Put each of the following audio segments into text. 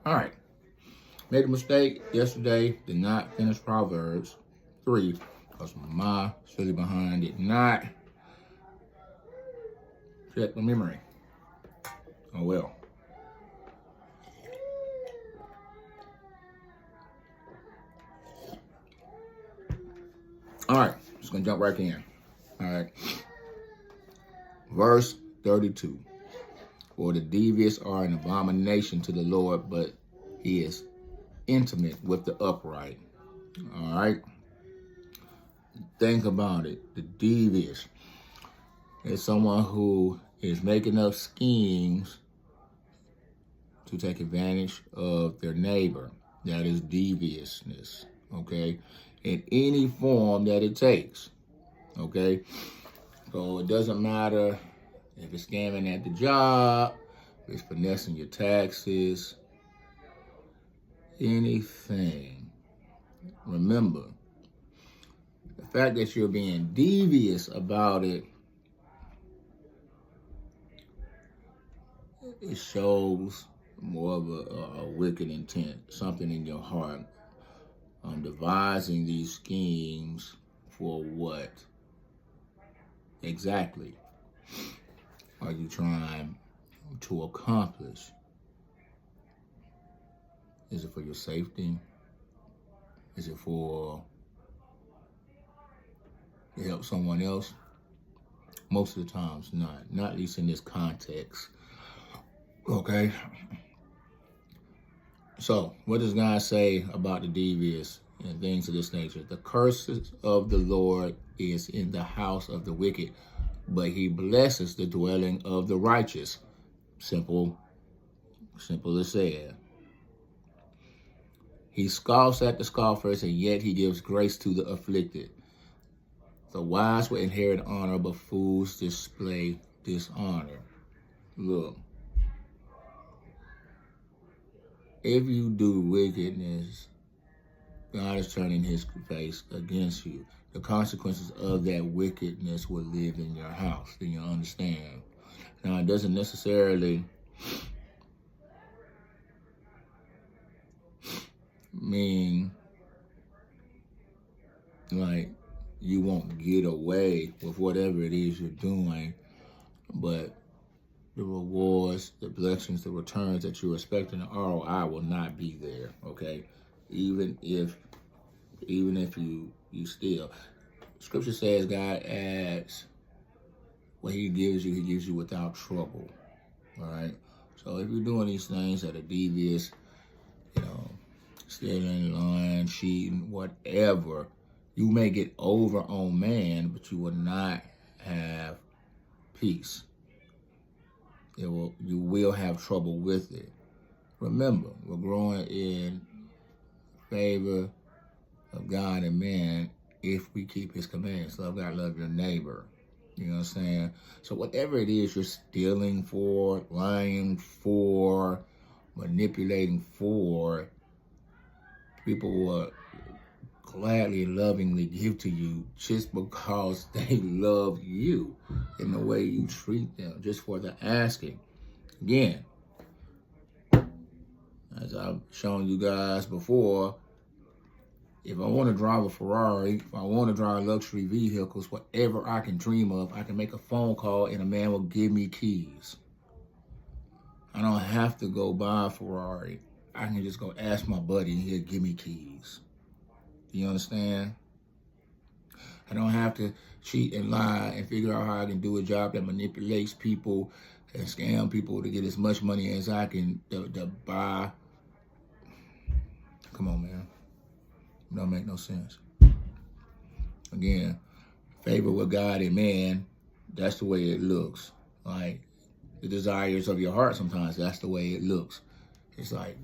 All right. Made a mistake yesterday. Did not finish Proverbs 3 because my silly behind did not check the memory. Oh well. All right. Just going to jump right in. All right. Verse 32. For the devious are an abomination to the Lord, but he is intimate with the upright. All right. Think about it. The devious is someone who is making up schemes to take advantage of their neighbor. That is deviousness. Okay. In any form that it takes. Okay. So it doesn't matter if it's scamming at the job, if it's finessing your taxes, anything. Remember, the fact that you're being devious about it, it shows more of a wicked intent, something in your heart. Devising these schemes for what exactly are you trying to accomplish? Is it for your safety? Is it for to help someone else? Most of the times not at least in this context. Okay. So what does God say about the devious and things of this nature? The curses of the Lord is in the house of the wicked, but he blesses the dwelling of the righteous. Simple as said. He scoffs at the scoffers, and yet he gives grace to the afflicted. The wise will inherit honor, but fools display dishonor. Look, if you do wickedness, God is turning his face against you. The consequences of that wickedness will live in your house. Do you understand? Now, it doesn't necessarily mean like you won't get away with whatever it is you're doing, but the rewards, the blessings, the returns that you're expecting, the ROI will not be there. Okay, even if you steal, Scripture says God adds what he gives you without trouble. All right. So if you're doing these things that are devious, stealing, lying, cheating, whatever, you may get over on man, but you will not have peace. You will have trouble with it. Remember, we're growing in favor of God and man if we keep his commands. Love God, love your neighbor. You know what I'm saying? So whatever it is you're stealing for, lying for, manipulating for, people will gladly, lovingly give to you just because they love you in the way you treat them, just for the asking. Again, as I've shown you guys before, if I want to drive a Ferrari, if I want to drive luxury vehicles, whatever I can dream of, I can make a phone call and a man will give me keys. I don't have to go buy a Ferrari. I can just go ask my buddy and he'll give me keys. You understand? I don't have to cheat and lie and figure out how I can do a job that manipulates people and scam people to get as much money as I can to buy. Come on, man. It don't make no sense. Again, favor with God and man, that's the way it looks. Like the desires of your heart sometimes, that's the way it looks. It's like,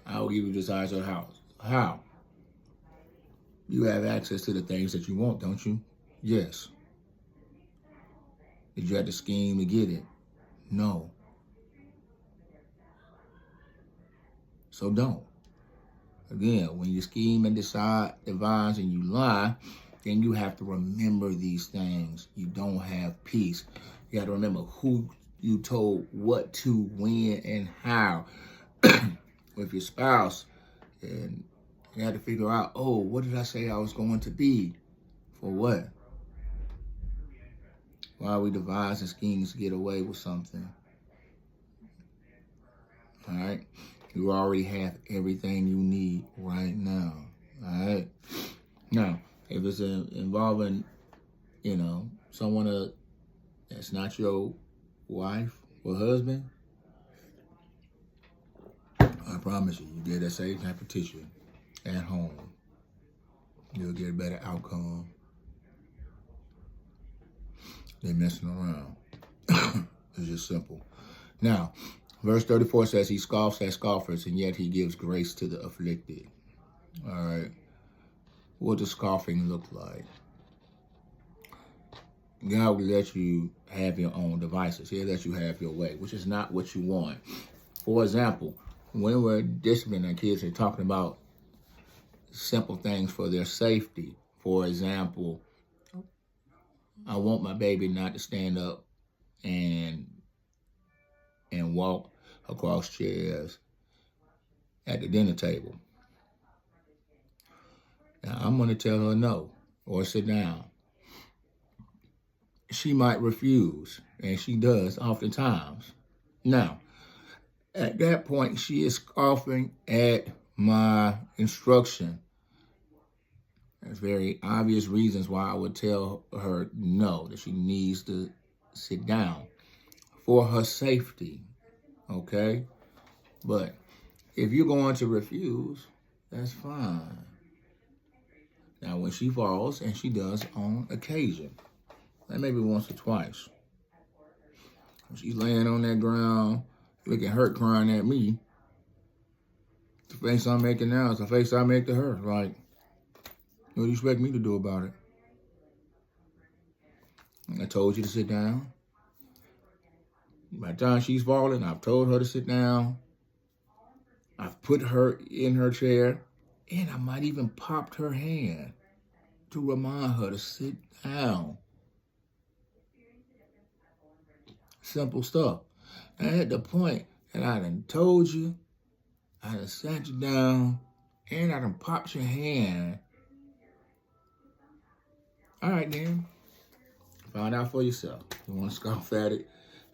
I will give you desires of the house. How? You have access to the things that you want, don't you? Yes. Did you have to scheme to get it? No. So don't. Again, when you scheme and devise and you lie, then you have to remember these things. You don't have peace. You got to remember who you told what to, when, and how. with your spouse, and you have to figure out, oh, what did I say I was going to be? For what? Why are we devising schemes to get away with something? All right? You already have everything you need right now. All right? Now, if it's involving, someone that's not your wife or husband, I promise you, you get that same type of tissue at home. You'll get a better outcome than messing around. It's just simple. Now, verse 34 says, he scoffs at scoffers, and yet he gives grace to the afflicted. All right. What does scoffing look like? God will let you have your own devices. He'll let you have your way, which is not what you want. For example, when we're disciplining our kids, they're talking about simple things for their safety. For example, I want my baby not to stand up and walk across chairs at the dinner table. Now, I'm going to tell her no or sit down. She might refuse, and she does oftentimes. Now, at that point, she is scoffing at my instruction. There's very obvious reasons why I would tell her no, that she needs to sit down for her safety, okay? But if you're going to refuse, that's fine. Now, when she falls, and she does on occasion, like maybe once or twice, when she's laying on that ground, looking hurt, crying at me, the face I'm making now is the face I make to her. Like, what do you expect me to do about it? I told you to sit down. By the time she's falling, I've told her to sit down. I've put her in her chair, and I might even popped her hand to remind her to sit down. Simple stuff. And at the point that I done told you, I done sat you down, and I done popped your hand. All right, then. Find out for yourself. You want to scoff at it?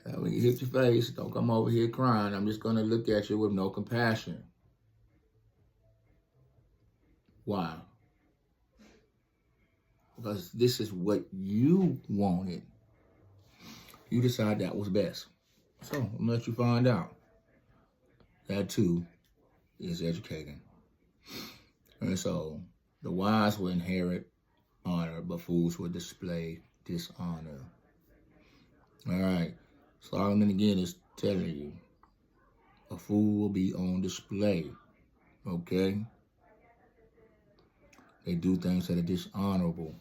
When you hit your face, don't come over here crying. I'm just going to look at you with no compassion. Why? Because this is what you wanted. You decide that was best. So I'm going to let you find out. That too is educating. And so the wise will inherit honor, but fools will display dishonor. All right. Solomon again is telling you, a fool will be on display. Okay? They do things that are dishonorable.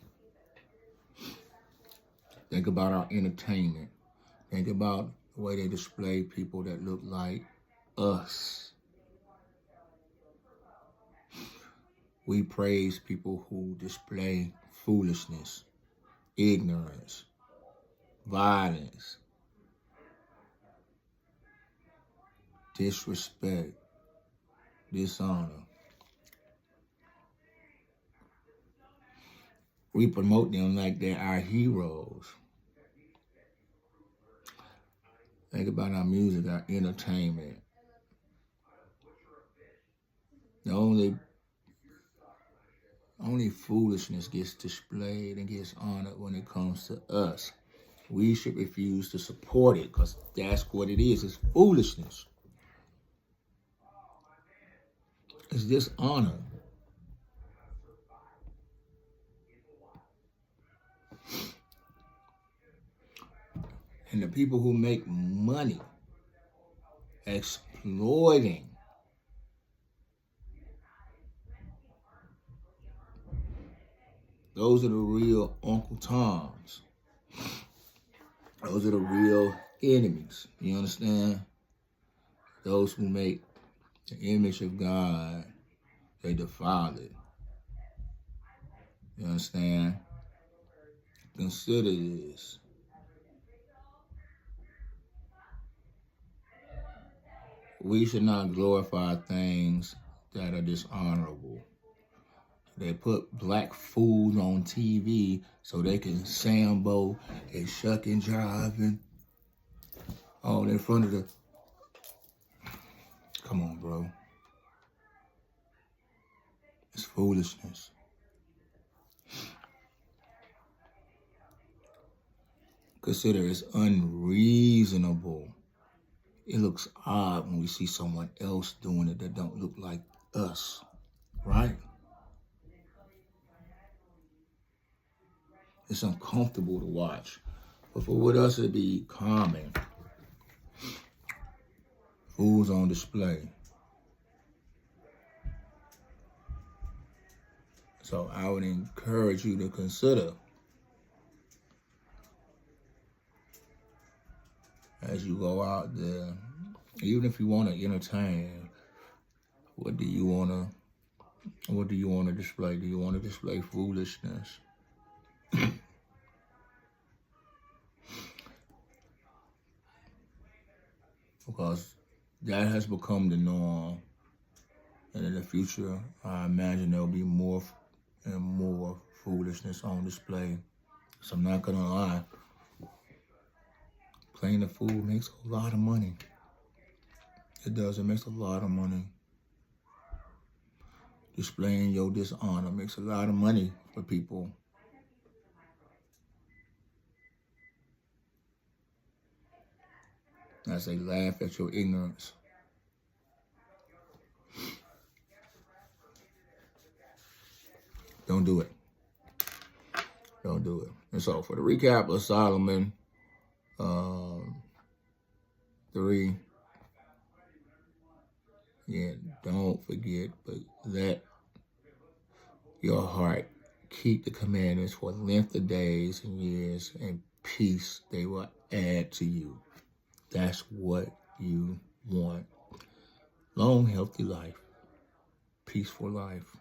Think about our entertainment. Think about the way they display people that look like us. We praise people who display foolishness, ignorance, violence, disrespect, dishonor. We promote them like they're our heroes. Think about our music, our entertainment. The only foolishness gets displayed and gets honored when it comes to us. We should refuse to support it because that's what it is. It's foolishness. It's dishonor. And the people who make money exploiting those are the real Uncle Toms. Those are the real enemies. You understand? Those who make the image of God, they defile it. You understand? Consider this. we should not glorify things that are dishonorable. They put black fools on TV so they can sambo and shuck and jive and all in front of the... Come on, bro. It's foolishness. Consider it's unreasonable. It looks odd when we see someone else doing it that don't look like us, right? It's uncomfortable to watch. But for what us it'd be common. Fools on display. So I would encourage you to consider, as you go out there, even if you want to entertain, what do you want to display? Do you want to display foolishness? Because that has become the norm. And in the future, I imagine there'll be more and more foolishness on display. So I'm not gonna lie, playing the fool makes a lot of money. It does, it makes a lot of money. Displaying your dishonor makes a lot of money for people. As they laugh at your ignorance. Don't do it. Don't do it. And so for the recap of Solomon 3, don't forget, but let your heart keep the commandments for length of days and years, and peace they will add to you. That's what you want. Long, healthy life. Peaceful life.